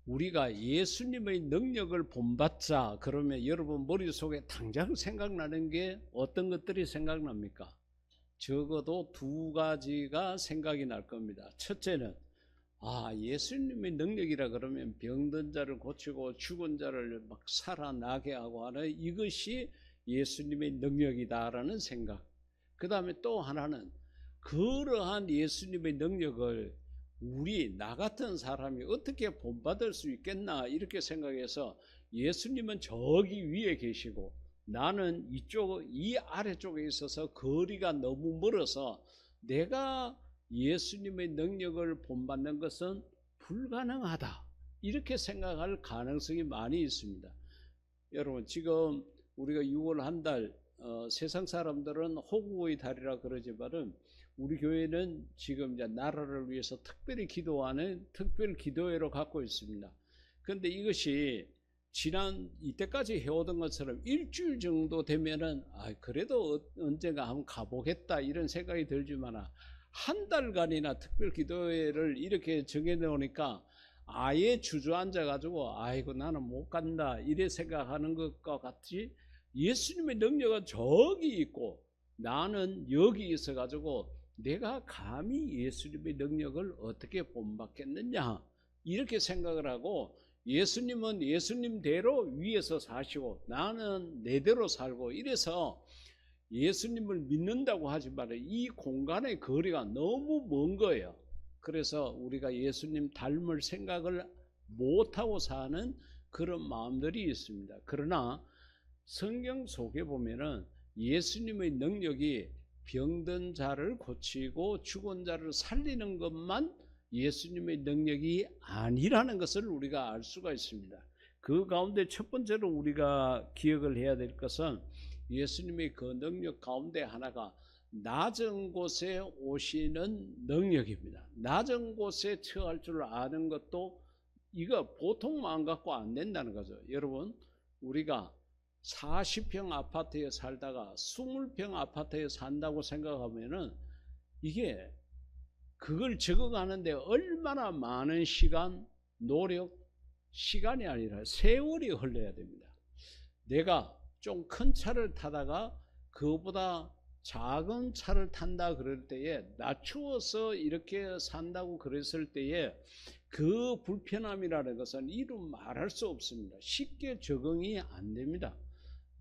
우리가 예수님의 능력을 본받자 그러면 여러분 머릿속에 당장 생각나는 게 어떤 것들이 생각납니까? 적어도 두 가지가 생각이 날 겁니다. 첫째는 예수님의 능력이라 그러면 병든 자를 고치고 죽은 자를 막 살아나게 하고 하는 이것이 예수님의 능력이다라는 생각. 그 다음에 또 하나는 그러한 예수님의 능력을 나 같은 사람이 어떻게 본받을 수 있겠나 이렇게 생각해서 예수님은 저기 위에 계시고 나는 이 아래쪽에 있어서 거리가 너무 멀어서 내가 예수님의 능력을 본받는 것은 불가능하다 이렇게 생각할 가능성이 많이 있습니다. 여러분 지금 우리가 6월 한 달 세상 사람들은 호국의 달이라 그러지만은 우리 교회는 지금 이제 나라를 위해서 특별히 기도하는 특별 기도회로 갖고 있습니다. 그런데 이것이 지난 이때까지 해오던 것처럼 일주일 정도 되면은 그래도 언젠가 한번 가보겠다 이런 생각이 들지만 한 달간이나 특별 기도회를 이렇게 정해 놓으니까 아예 주저앉아 가지고 아이고 나는 못 간다 이래 생각하는 것과 같이 예수님의 능력은 저기 있고 나는 여기 있어 가지고 내가 감히 예수님의 능력을 어떻게 본받겠느냐 이렇게 생각을 하고 예수님은 예수님대로 위에서 사시고 나는 내대로 살고 이래서 예수님을 믿는다고 하지만 이 공간의 거리가 너무 먼 거예요. 그래서 우리가 예수님 닮을 생각을 못하고 사는 그런 마음들이 있습니다. 그러나 성경 속에 보면은 예수님의 능력이 병든 자를 고치고 죽은 자를 살리는 것만 예수님의 능력이 아니라는 것을 우리가 알 수가 있습니다. 그 가운데 첫 번째로 우리가 기억을 해야 될 것은 예수님의 그 능력 가운데 하나가 낮은 곳에 오시는 능력입니다. 낮은 곳에 처할 줄 아는 것도 이거 보통 마음 갖고 안 된다는 거죠. 여러분 우리가 40평 아파트에 살다가 20평 아파트에 산다고 생각하면은 이게 그걸 적응하는데 얼마나 많은 시간, 노력, 시간이 아니라 세월이 흘러야 됩니다. 내가 좀 큰 차를 타다가 그거보다 작은 차를 탄다 그럴 때에 낮추어서 이렇게 산다고 그랬을 때에 그 불편함이라는 것은 이루 말할 수 없습니다. 쉽게 적응이 안 됩니다.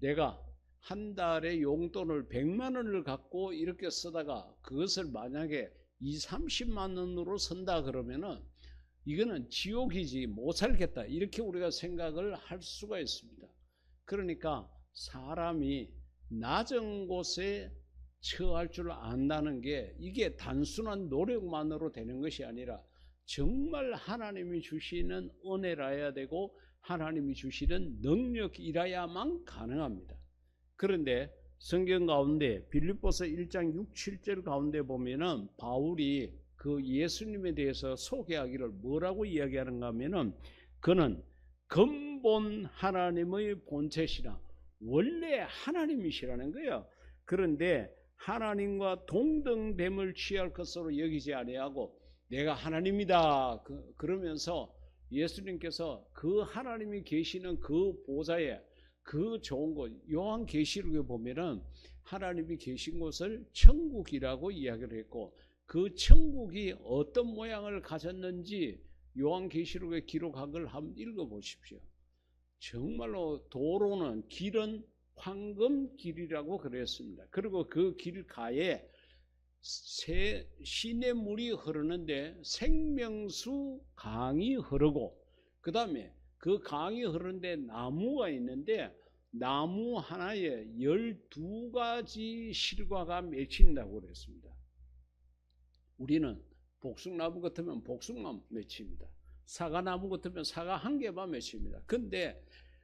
내가 한 달에 용돈을 100만 원을 갖고 이렇게 쓰다가 그것을 만약에 20-30만 원으로 쓴다 그러면은 이거는 지옥이지 못 살겠다 이렇게 우리가 생각을 할 수가 있습니다. 그러니까 사람이 낮은 곳에 처할 줄 안다는 게 이게 단순한 노력만으로 되는 것이 아니라 정말 하나님이 주시는 은혜라야 되고 하나님이 주시는 능력이라야만 가능합니다. 그런데 성경 가운데 빌립보서 1장 6, 7절 가운데 보면은 바울이 그 예수님에 대해서 소개하기를 뭐라고 이야기하는가 하면은 그는 근본 하나님의 본체시라 원래 하나님이시라는 거예요. 그런데 하나님과 동등됨을 취할 것으로 여기지 아니하고 내가 하나님이다 그러면서 예수님께서 그 하나님이 계시는 그 보좌에 그 좋은 곳 요한계시록에 보면은 하나님이 계신 곳을 천국이라고 이야기를 했고 그 천국이 어떤 모양을 가졌는지 요한계시록에 기록한 걸 한번 읽어보십시오. 정말로 도로는 길은 황금길이라고 그랬습니다. 그리고 그 길가에 시냇물이 흐르는데 생명수 강이 흐르고 그 다음에 그 강이 흐르는데 나무가 있는데 나무 하나에 12가지 실과가 맺힌다고 그랬습니다. 우리는 복숭나무 같으면 복숭나무 맺힙니다. 사과나무 같으면 사과 한 개만 맺힙니다. 근데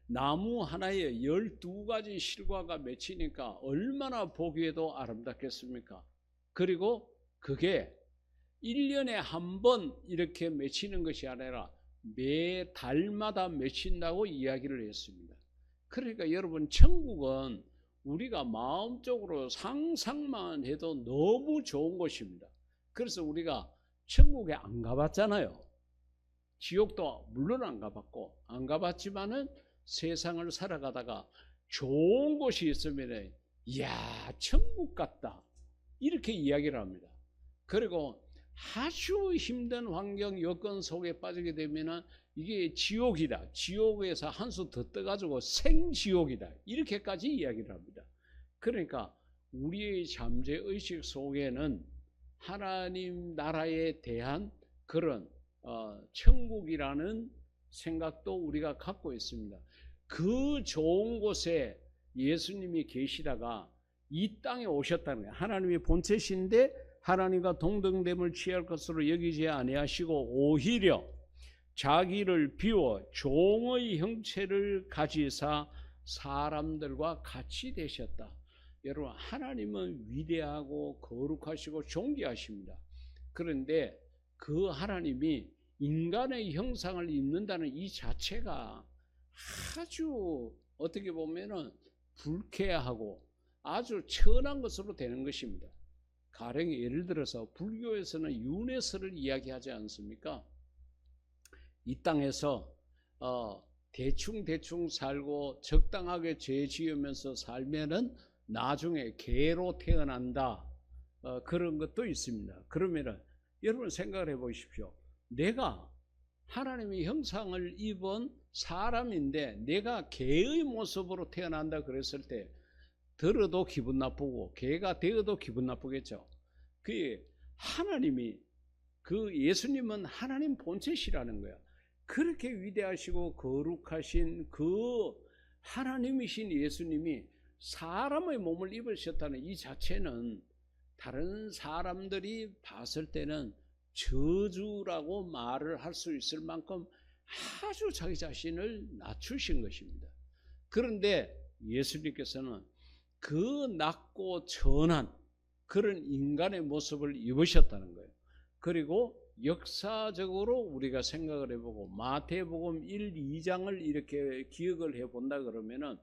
나무 하나에 12가지 실과가 맺히니까 얼마나 보기에도 아름답겠습니까? 그리고 그게 1년에 한 번 이렇게 맺히는 것이 아니라 매 달마다 맺힌다고 이야기를 했습니다. 그러니까 여러분 천국은 우리가 마음적으로 상상만 해도 너무 좋은 곳입니다. 그래서 우리가 천국에 안 가봤잖아요. 지옥도 물론 안 가봤고, 안 가봤지만은 세상을 살아가다가 좋은 곳이 있으면 이야 천국 같다 이렇게 이야기를 합니다. 그리고 아주 힘든 환경 여건 속에 빠지게 되면은 이게 지옥이다, 지옥에서 한 수 더 떠가지고 생지옥이다 이렇게까지 이야기를 합니다. 그러니까 우리의 잠재의식 속에는 하나님 나라에 대한 그런 천국이라는 생각도 우리가 갖고 있습니다. 그 좋은 곳에 예수님이 계시다가 이 땅에 오셨다는 거예요. 하나님이 본체신데 하나님과 동등됨을 취할 것으로 여기지 아니하시고 오히려 자기를 비워 종의 형체를 가지사 사람들과 같이 되셨다. 여러분, 하나님은 위대하고 거룩하시고 존귀하십니다. 그런데 그 하나님이 인간의 형상을 입는다는 이 자체가 아주 어떻게 보면은 불쾌하고 아주 천한 것으로 되는 것입니다. 가령 예를 들어서 불교에서는 윤회설을 이야기하지 않습니까? 이 땅에서 대충 살고 적당하게 죄 지으면서 살면은 나중에 개로 태어난다. 그런 것도 있습니다. 그러면은 여러분 생각을 해 보십시오. 내가 하나님의 형상을 입은 사람인데 내가 개의 모습으로 태어난다 그랬을 때 들어도 기분 나쁘고 개가 되어도 기분 나쁘겠죠. 그 하나님이 그 예수님은 하나님 본체시라는 거야. 그렇게 위대하시고 거룩하신 그 하나님이신 예수님이 사람의 몸을 입으셨다는 이 자체는 다른 사람들이 봤을 때는 저주라고 말을 할 수 있을 만큼 아주 자기 자신을 낮추신 것입니다. 그런데 예수님께서는 그 낮고 천한 그런 인간의 모습을 입으셨다는 거예요. 그리고 역사적으로 우리가 생각을 해보고 마태복음 1, 2장을 이렇게 기억을 해본다 그러면은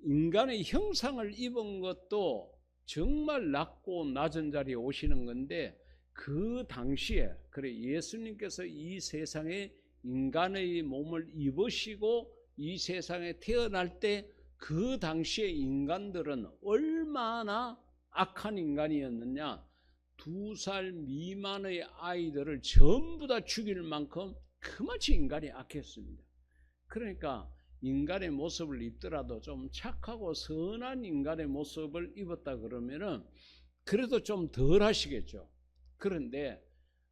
인간의 형상을 입은 것도 정말 낮고 낮은 자리에 오시는 건데 그 당시에 그래 예수님께서 이 세상에 인간의 몸을 입으시고 이 세상에 태어날 때 그 당시에 인간들은 얼마나 악한 인간이었느냐. 2살 미만의 아이들을 전부 다 죽일 만큼 그만치 인간이 악했습니다. 그러니까 인간의 모습을 입더라도 좀 착하고 선한 인간의 모습을 입었다 그러면은 그래도 좀 덜 하시겠죠. 그런데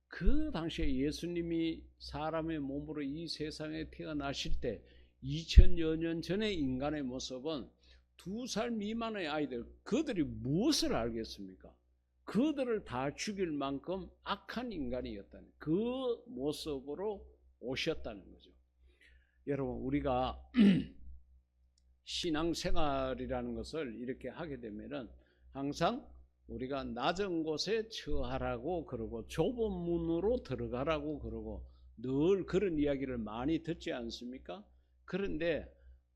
그 당시에 예수님이 사람의 몸으로 이 세상에 태어나실 때 2000여 년 전의 인간의 모습은 2살 미만의 아이들, 그들이 무엇을 알겠습니까? 그들을 다 죽일 만큼 악한 인간이었다는 그 모습으로 오셨다는 거죠. 여러분, 우리가 신앙생활이라는 것을 이렇게 하게 되면은 항상 우리가 낮은 곳에 처하라고 그러고 좁은 문으로 들어가라고 그러고 늘 그런 이야기를 많이 듣지 않습니까? 그런데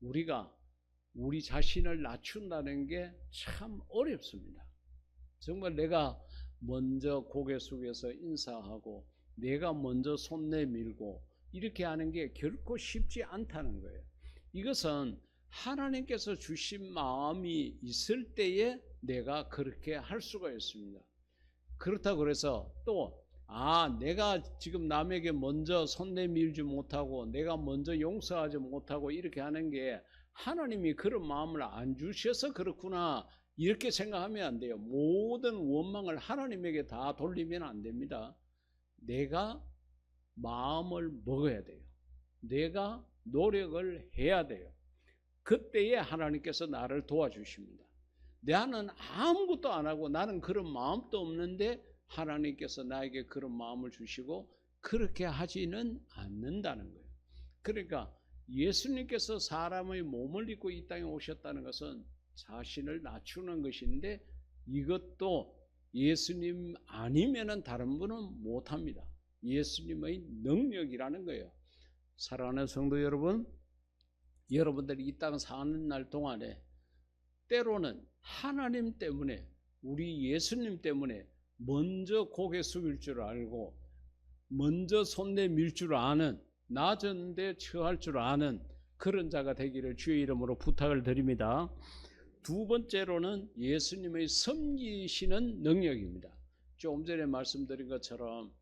우리가 우리 자신을 낮춘다는 게 참 어렵습니다. 정말 내가 먼저 고개 숙여서 인사하고 내가 먼저 손 내밀고 이렇게 하는 게 결코 쉽지 않다는 거예요. 이것은 하나님께서 주신 마음이 있을 때에 내가 그렇게 할 수가 있습니다. 그렇다고 그래서 또 내가 지금 남에게 먼저 손 내밀지 못하고 내가 먼저 용서하지 못하고 이렇게 하는 게 하나님이 그런 마음을 안 주셔서 그렇구나 이렇게 생각하면 안 돼요. 모든 원망을 하나님에게 다 돌리면 안 됩니다. 내가 마음을 먹어야 돼요. 내가 노력을 해야 돼요. 그때에 하나님께서 나를 도와주십니다. 나는 아무것도 안 하고 나는 그런 마음도 없는데 하나님께서 나에게 그런 마음을 주시고 그렇게 하지는 않는다는 거예요. 그러니까 예수님께서 사람의 몸을 입고 이 땅에 오셨다는 것은 자신을 낮추는 것인데 이것도 예수님 아니면은 다른 분은 못합니다. 예수님의 능력이라는 거예요. 사랑하는 성도 여러분, 여러분들이 이 땅 사는 날 동안에 때로는 하나님 때문에 우리 예수님 때문에 먼저 고개 숙일 줄 알고 먼저 손 내밀 줄 아는, 낮은데 처할 줄 아는 그런 자가 되기를 주의 이름으로 부탁을 드립니다. 두 번째로는 예수님의 섬기시는 능력입니다. 조금 전에 말씀드린 것처럼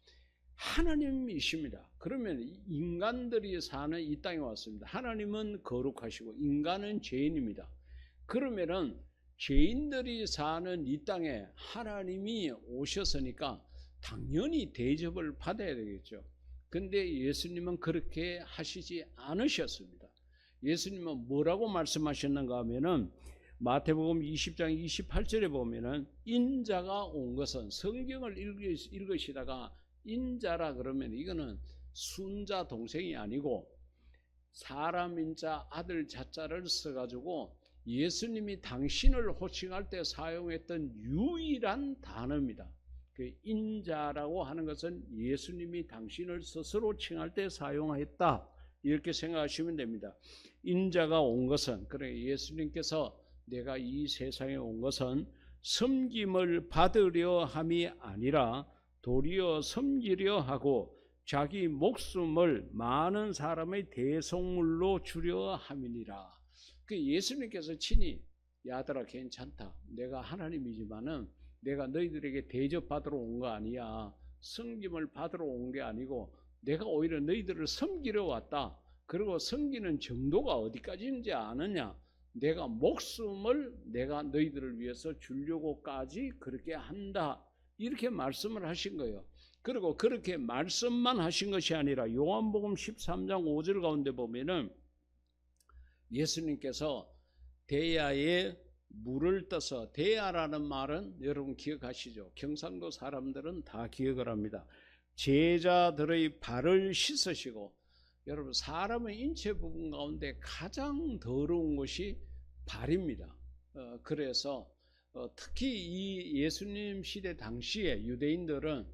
하나님이십니다. 그러면 인간들이 사는 이 땅에 왔습니다. 하나님은 거룩하시고 인간은 죄인입니다. 그러면은 죄인들이 사는 이 땅에 하나님이 오셨으니까 당연히 대접을 받아야 되겠죠. 근데 예수님은 그렇게 하시지 않으셨습니다. 예수님은 뭐라고 말씀하셨는가 하면은 마태복음 20장 28절에 보면은 인자가 온 것은, 성경을 읽으시다가 인자라 그러면 이거는 순자 동생이 아니고 사람인자 아들 자자를 써가지고 예수님이 당신을 호칭할 때 사용했던 유일한 단어입니다. 그 인자라고 하는 것은 예수님이 당신을 스스로 칭할 때 사용했다, 이렇게 생각하시면 됩니다. 인자가 온 것은, 그래 예수님께서 내가 이 세상에 온 것은 섬김을 받으려 함이 아니라 도리어 섬기려 하고 자기 목숨을 많은 사람의 대속물로 주려 함이니라. 그 예수님께서 친히 야들아 괜찮다, 내가 하나님이지만은 내가 너희들에게 대접받으러 온 거 아니야, 섬김을 받으러 온 게 아니고 내가 오히려 너희들을 섬기러 왔다. 그리고 섬기는 정도가 어디까지인지 아느냐, 내가 목숨을 내가 너희들을 위해서 주려고까지 그렇게 한다, 이렇게 말씀을 하신 거예요. 그리고 그렇게 말씀만 하신 것이 아니라 요한복음 13장 5절 가운데 보면은 예수님께서 대야에 물을 떠서, 대야라는 말은 여러분 기억하시죠? 경상도 사람들은 다 기억을 합니다. 제자들의 발을 씻으시고, 여러분 사람의 인체 부분 가운데 가장 더러운 것이 발입니다. 그래서 특히 이 예수님 시대 당시에 유대인들은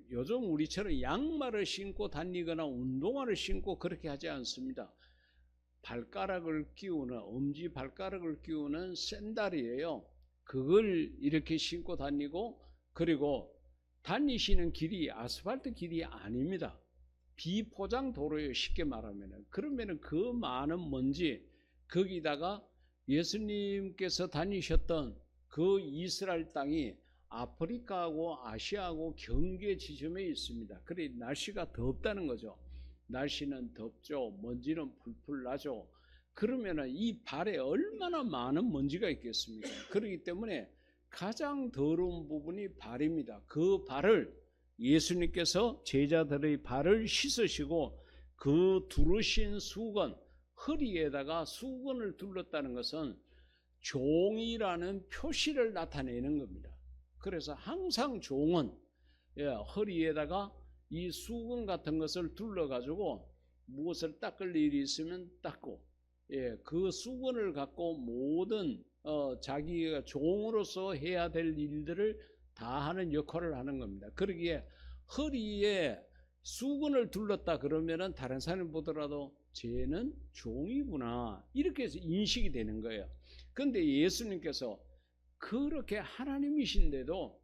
요즘 우리처럼 양말을 신고 다니거나 운동화를 신고 그렇게 하지 않습니다. 발가락을 끼우는, 엄지 발가락을 끼우는 샌들이에요. 그걸 이렇게 신고 다니고, 그리고 다니시는 길이 아스팔트 길이 아닙니다. 비포장 도로예요, 쉽게 말하면. 그러면 그 많은 먼지, 거기다가 예수님께서 다니셨던 그 이스라엘 땅이 아프리카하고 아시아하고 경계 지점에 있습니다. 그래 날씨가 덥다는 거죠. 날씨는 덥죠. 먼지는 풀풀 나죠. 그러면 이 발에 얼마나 많은 먼지가 있겠습니까? 그렇기 때문에 가장 더러운 부분이 발입니다. 그 발을 예수님께서 제자들의 발을 씻으시고 그 두르신 수건, 허리에다가 수건을 둘렀다는 것은 종이라는 표시를 나타내는 겁니다. 그래서 항상 종은 허리에다가 이 수건 같은 것을 둘러가지고 무엇을 닦을 일이 있으면 닦고, 그 수건을 갖고 모든 자기가 종으로서 해야 될 일들을 다 하는 역할을 하는 겁니다. 그러기에 허리에 수건을 둘렀다 그러면은 다른 사람이 보더라도 쟤는 종이구나, 이렇게 해서 인식이 되는 거예요. 그런데 예수님께서 그렇게 하나님이신데도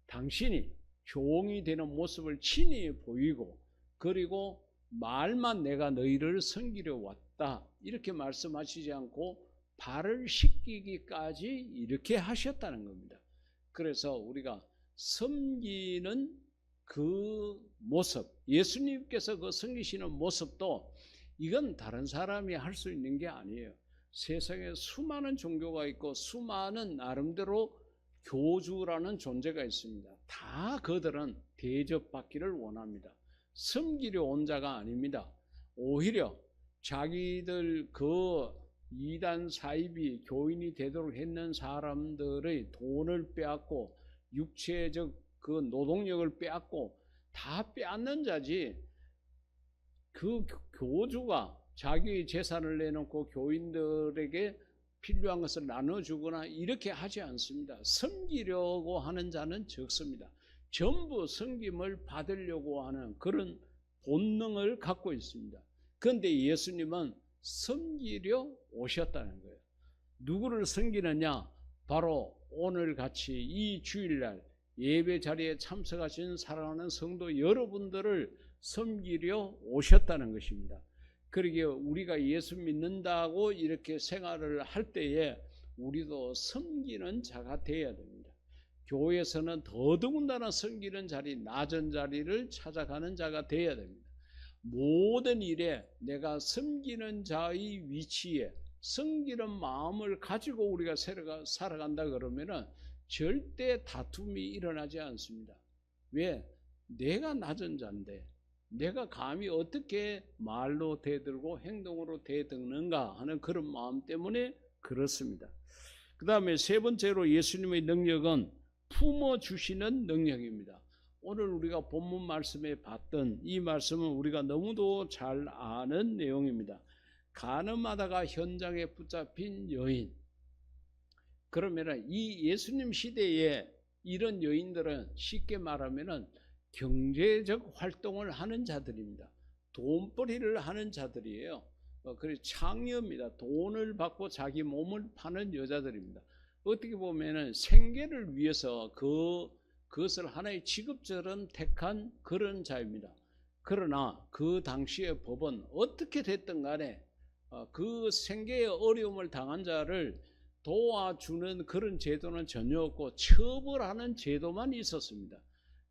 당신이 종이 되는 모습을 친히 보이고, 그리고 말만 내가 너희를 섬기려 왔다, 이렇게 말씀하시지 않고 발을 씻기기까지 이렇게 하셨다는 겁니다. 그래서 우리가 섬기는 그 모습, 예수님께서 그 섬기시는 모습도 이건 다른 사람이 할 수 있는 게 아니에요. 세상에 수많은 종교가 있고 수많은 나름대로 교주라는 존재가 있습니다. 다 그들은 대접받기를 원합니다. 섬기려 온 자가 아닙니다. 오히려 자기들 그 이단 사이비 교인이 되도록 했는 사람들의 돈을 빼앗고 육체적 그 노동력을 빼앗고 다 빼앗는 자지, 그 교주가 자기 재산을 내놓고 교인들에게 필요한 것을 나눠주거나 이렇게 하지 않습니다. 섬기려고 하는 자는 적습니다. 전부 섬김을 받으려고 하는 그런 본능을 갖고 있습니다. 그런데 예수님은 섬기려 오셨다는 거예요. 누구를 섬기느냐? 바로 오늘 같이 이 주일날 예배 자리에 참석하신 사랑하는 성도 여러분들을 섬기려 오셨다는 것입니다. 그러기에 우리가 예수 믿는다고 이렇게 생활을 할 때에 우리도 섬기는 자가 되어야 됩니다. 교회에서는 더더군다나 섬기는 자리, 낮은 자리를 찾아가는 자가 되어야 됩니다. 모든 일에 내가 섬기는 자의 위치에 섬기는 마음을 가지고 우리가 살아간다 그러면은 절대 다툼이 일어나지 않습니다. 왜? 내가 낮은 자인데 내가 감히 어떻게 말로 대들고 행동으로 대드는가 하는 그런 마음 때문에 그렇습니다. 그 다음에 세 번째로 예수님의 능력은 품어주시는 능력입니다. 오늘 우리가 본문 말씀에 봤던 이 말씀은 우리가 너무도 잘 아는 내용입니다. 가늠하다가 현장에 붙잡힌 여인. 그러면 이 예수님 시대에 이런 여인들은 쉽게 말하면 경제적 활동을 하는 자들입니다. 돈벌이를 하는 자들이에요. 그래서 창녀입니다. 돈을 받고 자기 몸을 파는 여자들입니다. 어떻게 보면 생계를 위해서 그것을 하나의 직업처럼 택한 그런 자입니다. 그러나 그 당시의 법은 어떻게 됐든 간에 그 생계의 어려움을 당한 자를 도와주는 그런 제도는 전혀 없고 처벌하는 제도만 있었습니다.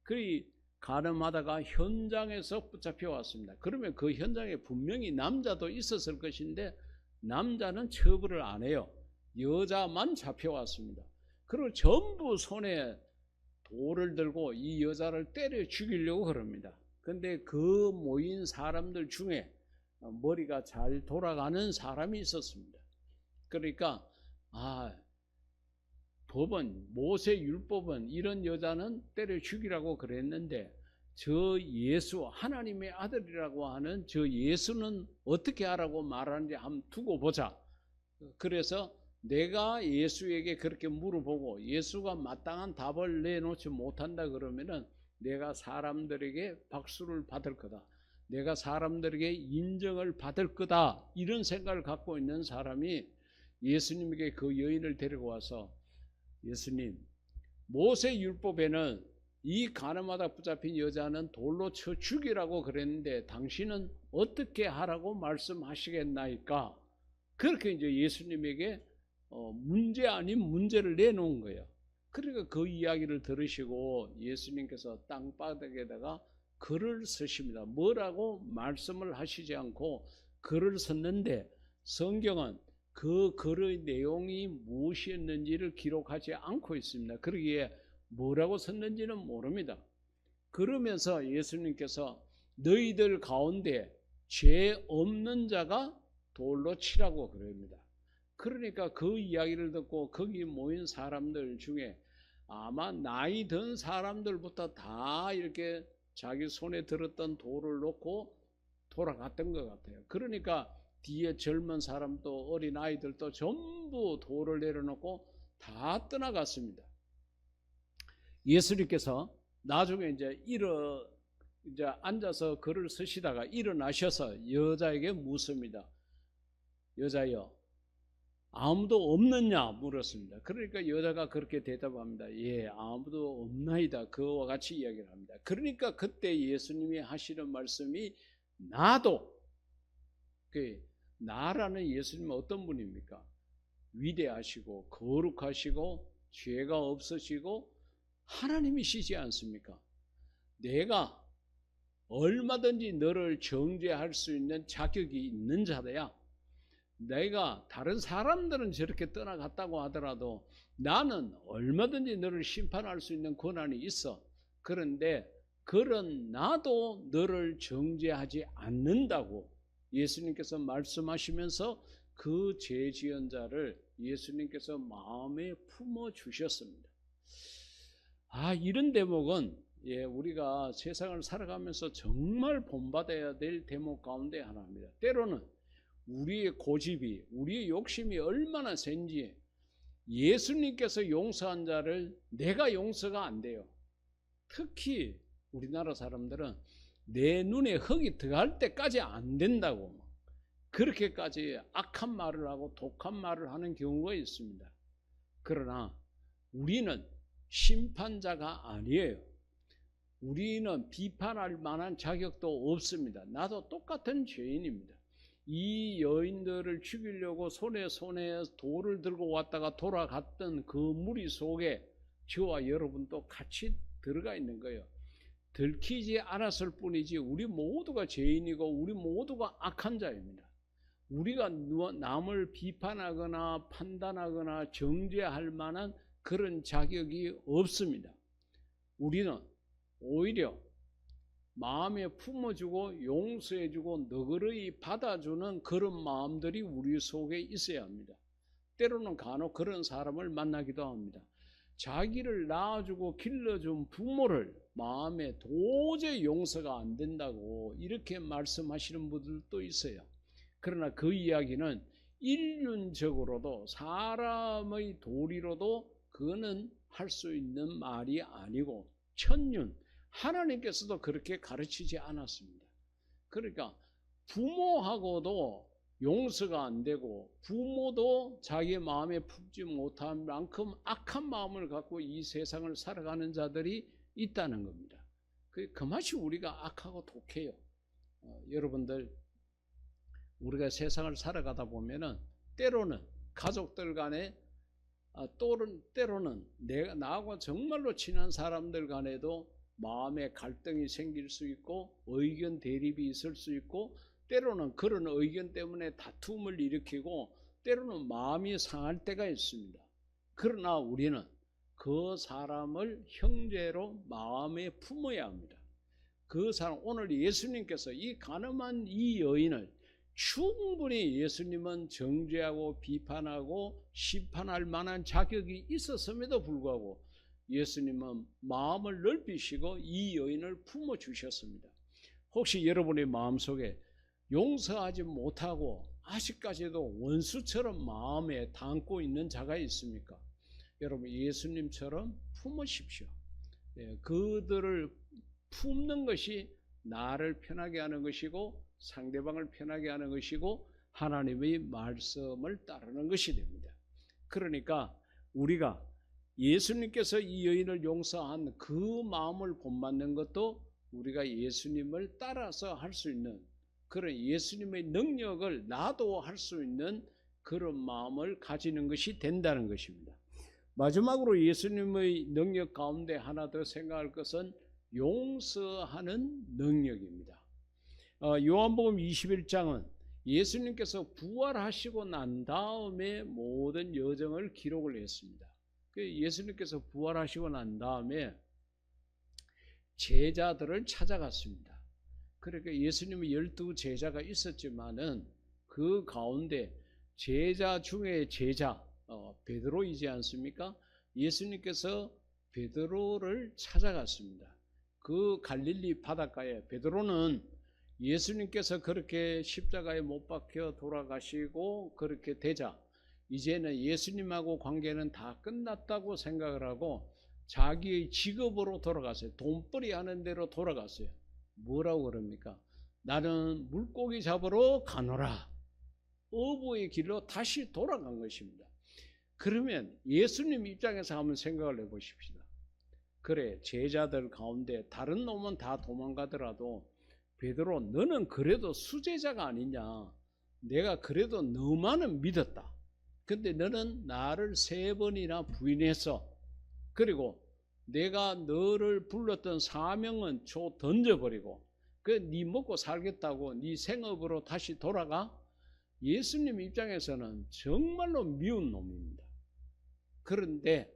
그리 가늠하다가 현장에서 붙잡혀 왔습니다. 그러면 그 현장에 분명히 남자도 있었을 것인데 남자는 처벌을 안 해요. 여자만 잡혀왔습니다. 그리고 전부 손에 돌을 들고 이 여자를 때려 죽이려고 그럽니다. 근데 그 모인 사람들 중에 머리가 잘 돌아가는 사람이 있었습니다. 그러니까 법은 모세 율법은 이런 여자는 때려 죽이라고 그랬는데 저 예수 하나님의 아들이라고 하는 저 예수는 어떻게 하라고 말하는지 한번 두고 보자. 그래서 내가 예수에게 그렇게 물어보고 예수가 마땅한 답을 내놓지 못한다 그러면은 내가 사람들에게 박수를 받을 거다. 내가 사람들에게 인정을 받을 거다. 이런 생각을 갖고 있는 사람이 예수님에게 그 여인을 데리고 와서 예수님, 모세 율법에는 이 가늠하다 붙잡힌 여자는 돌로 쳐 죽이라고 그랬는데 당신은 어떻게 하라고 말씀하시겠나이까? 그렇게 이제 예수님에게 문제 아닌 문제를 내놓은 거예요. 그러니까 그 이야기를 들으시고 예수님께서 땅바닥에다가 글을 쓰십니다. 뭐라고 말씀을 하시지 않고 글을 썼는데 성경은 그 글의 내용이 무엇이었는지를 기록하지 않고 있습니다. 그러기에 뭐라고 썼는지는 모릅니다. 그러면서 예수님께서 너희들 가운데 죄 없는 자가 돌로 치라고 그럽니다. 그러니까 그 이야기를 듣고 거기 모인 사람들 중에 아마 나이 든 사람들부터 다 이렇게 자기 손에 들었던 돌을 놓고 돌아갔던 것 같아요. 그러니까 뒤에 젊은 사람도 어린 아이들도 전부 돌을 내려놓고 다 떠나갔습니다. 예수님께서 나중에 이제 앉아서 글을 쓰시다가 일어나셔서 여자에게 묻습니다. 여자여, 아무도 없느냐 물었습니다. 그러니까 여자가 그렇게 대답합니다. 예, 아무도 없나이다. 그와 같이 이야기를 합니다. 그러니까 그때 예수님이 하시는 말씀이 나도, 나라는 예수님은 어떤 분입니까? 위대하시고 거룩하시고 죄가 없으시고 하나님이시지 않습니까? 내가 얼마든지 너를 정죄할 수 있는 자격이 있는 자다야. 내가 다른 사람들은 저렇게 떠나갔다고 하더라도 나는 얼마든지 너를 심판할 수 있는 권한이 있어. 그런데 그런 나도 너를 정죄하지 않는다고 예수님께서 말씀하시면서 그 죄 지은 자를 예수님께서 마음에 품어 주셨습니다. 이런 대목은 우리가 세상을 살아가면서 정말 본받아야 될 대목 가운데 하나입니다. 때로는 우리의 고집이, 우리의 욕심이 얼마나 센지 예수님께서 용서한 자를 내가 용서가 안 돼요. 특히 우리나라 사람들은 내 눈에 흙이 들어갈 때까지 안 된다고 그렇게까지 악한 말을 하고 독한 말을 하는 경우가 있습니다. 그러나 우리는 심판자가 아니에요. 우리는 비판할 만한 자격도 없습니다. 나도 똑같은 죄인입니다. 이 여인들을 죽이려고 손에 돌을 들고 왔다가 돌아갔던 그 무리 속에 저와 여러분도 같이 들어가 있는 거예요. 들키지 않았을 뿐이지 우리 모두가 죄인이고 우리 모두가 악한 자입니다. 우리가 남을 비판하거나 판단하거나 정죄할 만한 그런 자격이 없습니다. 우리는 오히려 마음에 품어주고 용서해주고 너그러이 받아주는 그런 마음들이 우리 속에 있어야 합니다. 때로는 간혹 그런 사람을 만나기도 합니다. 자기를 낳아주고 길러준 부모를 마음에 도저히 용서가 안 된다고 이렇게 말씀하시는 분들도 있어요. 그러나 그 이야기는 인륜적으로도 사람의 도리로도 그거는 할 수 있는 말이 아니고 천륜, 하나님께서도 그렇게 가르치지 않았습니다. 그러니까 부모하고도 용서가 안 되고 부모도 자기 마음에 품지 못한 만큼 악한 마음을 갖고 이 세상을 살아가는 자들이 있다는 겁니다. 그 맛이 우리가 악하고 독해요. 여러분들 우리가 세상을 살아가다 보면은 때로는 가족들 간에 때로는 나하고 정말로 친한 사람들 간에도 마음의 갈등이 생길 수 있고 의견 대립이 있을 수 있고 때로는 그런 의견 때문에 다툼을 일으키고 때로는 마음이 상할 때가 있습니다. 그러나 우리는 그 사람을 형제로 마음에 품어야 합니다. 그 사람, 오늘 예수님께서 이 가늠한 이 여인을 충분히 예수님은 정죄하고 비판하고 심판할 만한 자격이 있었음에도 불구하고 예수님은 마음을 넓히시고 이 여인을 품어주셨습니다. 혹시 여러분의 마음속에 용서하지 못하고 아직까지도 원수처럼 마음에 담고 있는 자가 있습니까? 여러분 예수님처럼 품으십시오. 그들을 품는 것이 나를 편하게 하는 것이고 상대방을 편하게 하는 것이고 하나님의 말씀을 따르는 것이 됩니다. 그러니까 우리가 예수님께서 이 여인을 용서한 그 마음을 본받는 것도 우리가 예수님을 따라서 할 수 있는 그런 예수님의 능력을 나도 할 수 있는 그런 마음을 가지는 것이 된다는 것입니다. 마지막으로 예수님의 능력 가운데 하나 더 생각할 것은 용서하는 능력입니다. 요한복음 21장은 예수님께서 부활하시고 난 다음에 모든 여정을 기록을 했습니다. 예수님께서 부활하시고 난 다음에 제자들을 찾아갔습니다. 그러니까 예수님의 12 제자가 있었지만은 그 가운데 제자 중에 제자 베드로이지 않습니까? 예수님께서 베드로를 찾아갔습니다. 그 갈릴리 바닷가에 베드로는 예수님께서 그렇게 십자가에 못 박혀 돌아가시고 그렇게 되자 이제는 예수님하고 관계는 다 끝났다고 생각을 하고 자기의 직업으로 돌아갔어요. 돈벌이 하는 대로 돌아갔어요. 뭐라고 그럽니까? 나는 물고기 잡으러 가노라. 어부의 길로 다시 돌아간 것입니다. 그러면 예수님 입장에서 한번 생각을 해보십시다. 그래, 제자들 가운데 다른 놈은 다 도망가더라도 베드로 너는 그래도 수제자가 아니냐. 내가 그래도 너만은 믿었다. 근데 너는 나를 3번이나 부인했어. 그리고 내가 너를 불렀던 사명은 던져버리고 네 먹고 살겠다고 네 생업으로 다시 돌아가? 예수님 입장에서는 정말로 미운 놈입니다. 그런데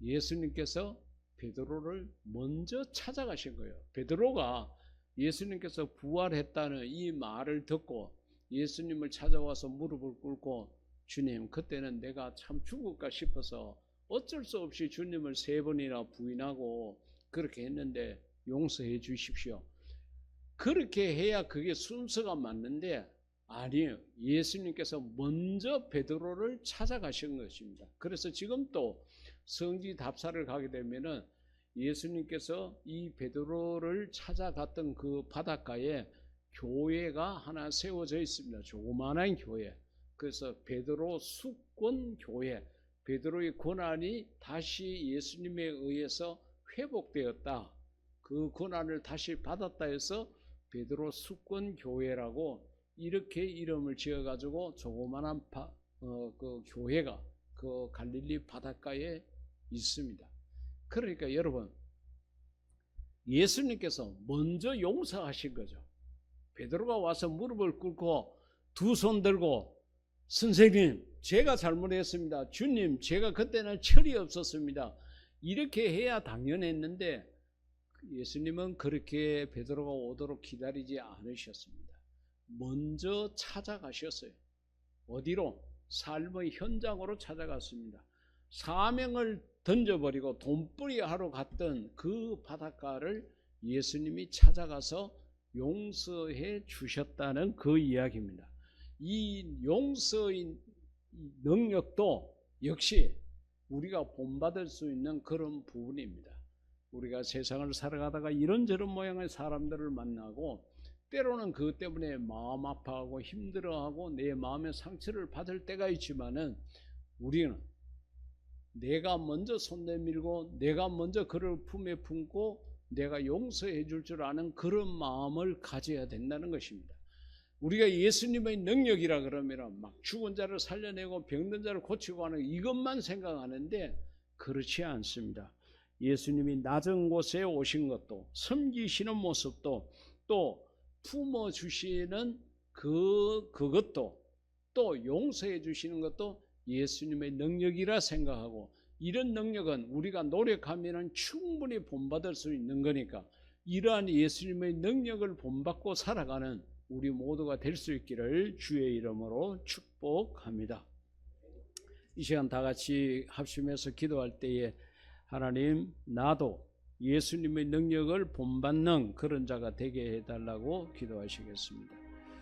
예수님께서 베드로를 먼저 찾아가신 거예요. 베드로가 예수님께서 부활했다는 이 말을 듣고 예수님을 찾아와서 무릎을 꿇고 주님, 그때는 내가 참 죽을까 싶어서 어쩔 수 없이 주님을 3번이나 부인하고 그렇게 했는데 용서해 주십시오. 그렇게 해야 그게 순서가 맞는데 아니에요. 예수님께서 먼저 베드로를 찾아가신 것입니다. 그래서 지금 또 성지 답사를 가게 되면은 예수님께서 이 베드로를 찾아갔던 그 바닷가에 교회가 하나 세워져 있습니다. 조그마한 교회. 그래서 베드로 숙권 교회, 베드로의 고난이 다시 예수님에 의해서 회복되었다. 그 고난을 다시 받았다 해서 베드로 수권 교회라고 이렇게 이름을 지어가지고 조그만한 그 교회가 그 갈릴리 바닷가에 있습니다. 그러니까 여러분, 예수님께서 먼저 용서하신 거죠. 베드로가 와서 무릎을 꿇고 두 손 들고 선생님, 제가 잘못했습니다. 주님, 제가 그때는 철이 없었습니다. 이렇게 해야 당연했는데 예수님은 그렇게 베드로가 오도록 기다리지 않으셨습니다. 먼저 찾아가셨어요. 어디로? 삶의 현장으로 찾아갔습니다. 사명을 던져버리고 돈벌이 하러 갔던 그 바닷가를 예수님이 찾아가서 용서해 주셨다는 그 이야기입니다. 이 용서의 능력도 역시 우리가 본받을 수 있는 그런 부분입니다. 우리가 세상을 살아가다가 이런저런 모양의 사람들을 만나고 때로는 그것 때문에 마음 아파하고 힘들어하고 내 마음의 상처를 받을 때가 있지만은 우리는 내가 먼저 손 내밀고 내가 먼저 그를 품에 품고 내가 용서해 줄 줄 아는 그런 마음을 가져야 된다는 것입니다. 우리가 예수님의 능력이라 그러면 막 죽은 자를 살려내고 병든 자를 고치고 하는 이것만 생각하는데 그렇지 않습니다. 예수님이 낮은 곳에 오신 것도 섬기시는 모습도 또 품어주시는 그것도 또 용서해 주시는 것도 예수님의 능력이라 생각하고 이런 능력은 우리가 노력하면 충분히 본받을 수 있는 거니까 이러한 예수님의 능력을 본받고 살아가는 우리 모두가 될 수 있기를 주의 이름으로 축복합니다. 이 시간 다 같이 합심해서 기도할 때에 하나님, 나도 예수님의 능력을 본받는 그런 자가 되게 해달라고 기도하시겠습니다.